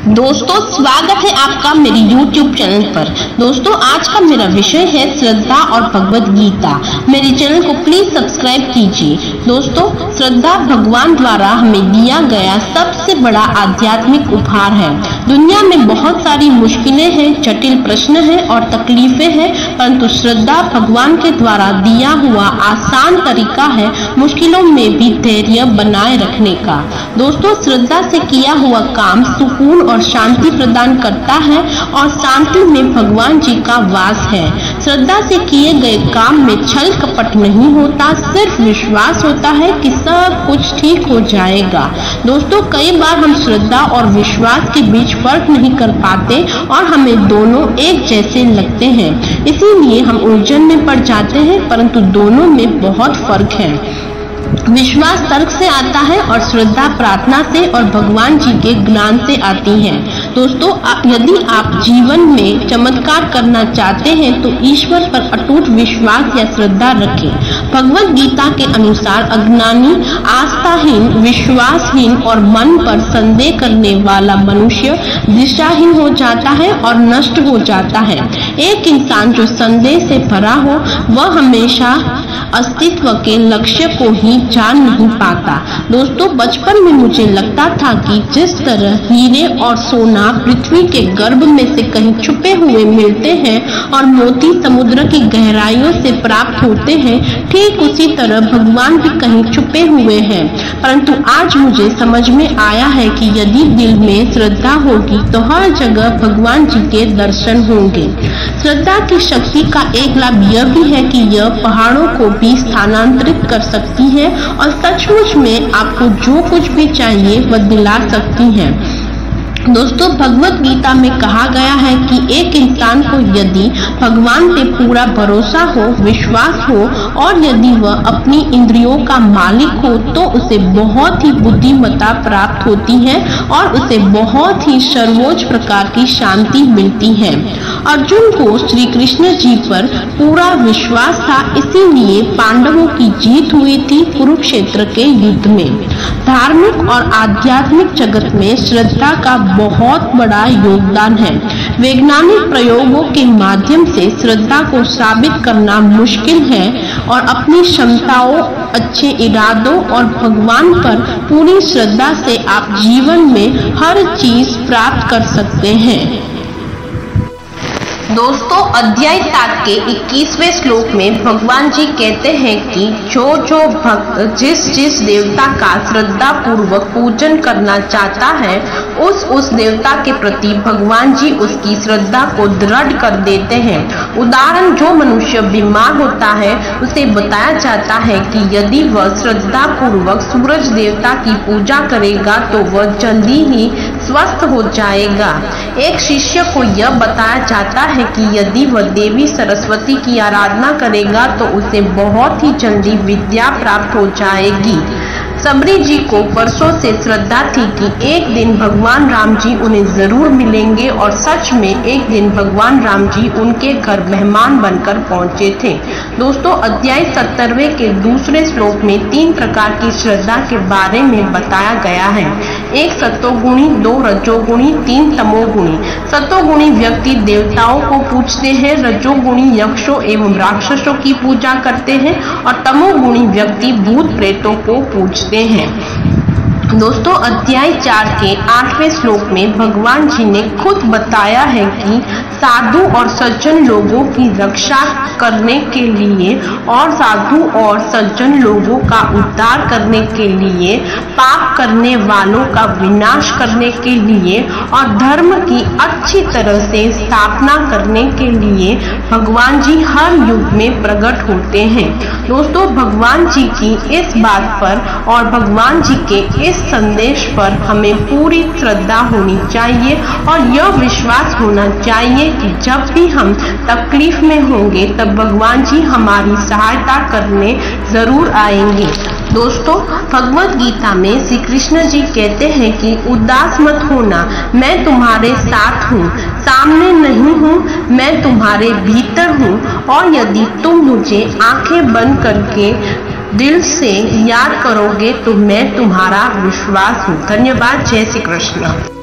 दोस्तों स्वागत है आपका मेरे YouTube चैनल पर। दोस्तों आज का मेरा विषय है श्रद्धा और भगवत गीता। मेरे चैनल को प्लीज सब्सक्राइब कीजिए। दोस्तों श्रद्धा भगवान द्वारा हमें दिया गया सबसे बड़ा आध्यात्मिक उपहार है। दुनिया में बहुत सारी मुश्किलें हैं, जटिल प्रश्न हैं और तकलीफें हैं, परंतु श्रद्धा भगवान के द्वारा दिया हुआ आसान तरीका है मुश्किलों में भी धैर्य बनाए रखने का। दोस्तों श्रद्धा से किया हुआ काम सुकून और शांति प्रदान करता है और शांति में भगवान जी का वास है। श्रद्धा से किए गए काम में छल कपट नहीं होता, सिर्फ विश्वास होता है कि सब कुछ ठीक हो जाएगा। दोस्तों कई बार हम श्रद्धा और विश्वास के बीच फर्क नहीं कर पाते और हमें दोनों एक जैसे लगते हैं, इसीलिए हम उलझन में पड़ जाते हैं, परंतु दोनों में बहुत फर्क है। विश्वास तर्क से आता है और श्रद्धा प्रार्थना से और भगवान जी के ज्ञान से आती है। दोस्तों यदि आप जीवन में चमत्कार करना चाहते हैं तो ईश्वर पर अटूट विश्वास या श्रद्धा रखें। भगवत गीता के अनुसार अज्ञानी, आस्थाहीन, विश्वासहीन और मन पर संदेह करने वाला मनुष्य दिशाहीन हो जाता है और नष्ट हो जाता है। एक इंसान जो संदेह से भरा हो वह हमेशा अस्तित्व के लक्ष्य को ही जान नहीं पाता। दोस्तों बचपन में मुझे लगता था कि जिस तरह हीरे और सोना पृथ्वी के गर्भ में से कहीं छुपे हुए मिलते हैं और मोती समुद्र की गहराइयों से प्राप्त होते हैं, ठीक उसी तरह भगवान भी कहीं छुपे हुए हैं। परंतु आज मुझे समझ में आया है कि यदि दिल में श्रद्धा होगी तो हर जगह भगवान जी के दर्शन होंगे। श्रद्धा की शक्ति का एक लाभ यह भी है कि यह पहाड़ों को भी स्थानांतरित कर सकती है और सचमुच में आपको जो कुछ भी चाहिए वह दिला सकती है। दोस्तों भगवत गीता में कहा गया है कि एक इंसान को यदि भगवान पे पूरा भरोसा हो, विश्वास हो और यदि वह अपनी इंद्रियों का मालिक हो तो उसे बहुत ही बुद्धिमत्ता प्राप्त होती है और उसे बहुत ही सर्वोच्च प्रकार की शांति मिलती है। अर्जुन को श्री कृष्ण जी पर पूरा विश्वास था, इसीलिए पांडवों की जीत हुई थी कुरुक्षेत्र के युद्ध में। धार्मिक और आध्यात्मिक जगत में श्रद्धा का बहुत बड़ा योगदान है। वैज्ञानिक प्रयोगों के माध्यम से श्रद्धा को साबित करना मुश्किल है और अपनी क्षमताओं, अच्छे इरादों और भगवान पर पूरी श्रद्धा से आप जीवन में हर चीज प्राप्त कर सकते हैं। दोस्तों अध्याय 7 के 21वें श्लोक में भगवान जी कहते हैं कि जो भक्त जिस देवता का श्रद्धा पूर्वक पूजन करना चाहता है उस देवता के प्रति भगवान जी उसकी श्रद्धा को दृढ़ कर देते हैं। उदाहरण, जो मनुष्य बीमार होता है उसे बताया जाता है कि यदि वह श्रद्धा पूर्वक सूरज देवता की पूजा करेगा तो वह जल्दी ही स्वस्थ हो जाएगा। एक शिष्य को यह बताया जाता है कि यदि वह देवी सरस्वती की आराधना करेगा तो उसे बहुत ही जल्दी विद्या प्राप्त हो जाएगी। सबरी जी को वर्षों से श्रद्धा थी कि एक दिन भगवान राम जी उन्हें जरूर मिलेंगे और सच में एक दिन भगवान राम जी उनके घर मेहमान बनकर पहुंचे थे। दोस्तों अध्याय 17वें के दूसरे श्लोक में 3 प्रकार की श्रद्धा के बारे में बताया गया है। 1 सत्वगुणी, 2 रजोगुणी, 3 तमोगुणी। सत्वगुणी व्यक्ति देवताओं को पूजते हैं, रजोगुणी यक्षों एवं राक्षसों की पूजा करते हैं और तमोगुणी व्यक्ति भूत प्रेतों को पूजते हैं। दोस्तों अध्याय 4 के 8वें श्लोक में भगवान जी ने खुद बताया है कि साधु और सज्जन लोगों की रक्षा करने के लिए और साधु और सज्जन लोगों का उद्धार करने के लिए, पाप करने वालों का विनाश करने के लिए और धर्म की अच्छी तरह से स्थापना करने के लिए भगवान जी हर युग में प्रकट होते हैं। दोस्तों भगवान जी की इस बात पर और भगवान जी के इस संदेश पर हमें पूरी श्रद्धा होनी चाहिए और यह विश्वास होना चाहिए कि जब भी हम तकलीफ में होंगे तब भगवान जी हमारी सहायता करने जरूर आएंगे। दोस्तों भगवत गीता में श्री कृष्ण जी कहते हैं कि उदास मत होना, मैं तुम्हारे साथ हूँ, सामने नहीं हूँ, मैं तुम्हारे भीतर हूँ और यदि तुम मुझे आंखें बंद करके दिल से याद करोगे तो मैं तुम्हारा विश्वास हूँ। धन्यवाद। जय श्री कृष्ण।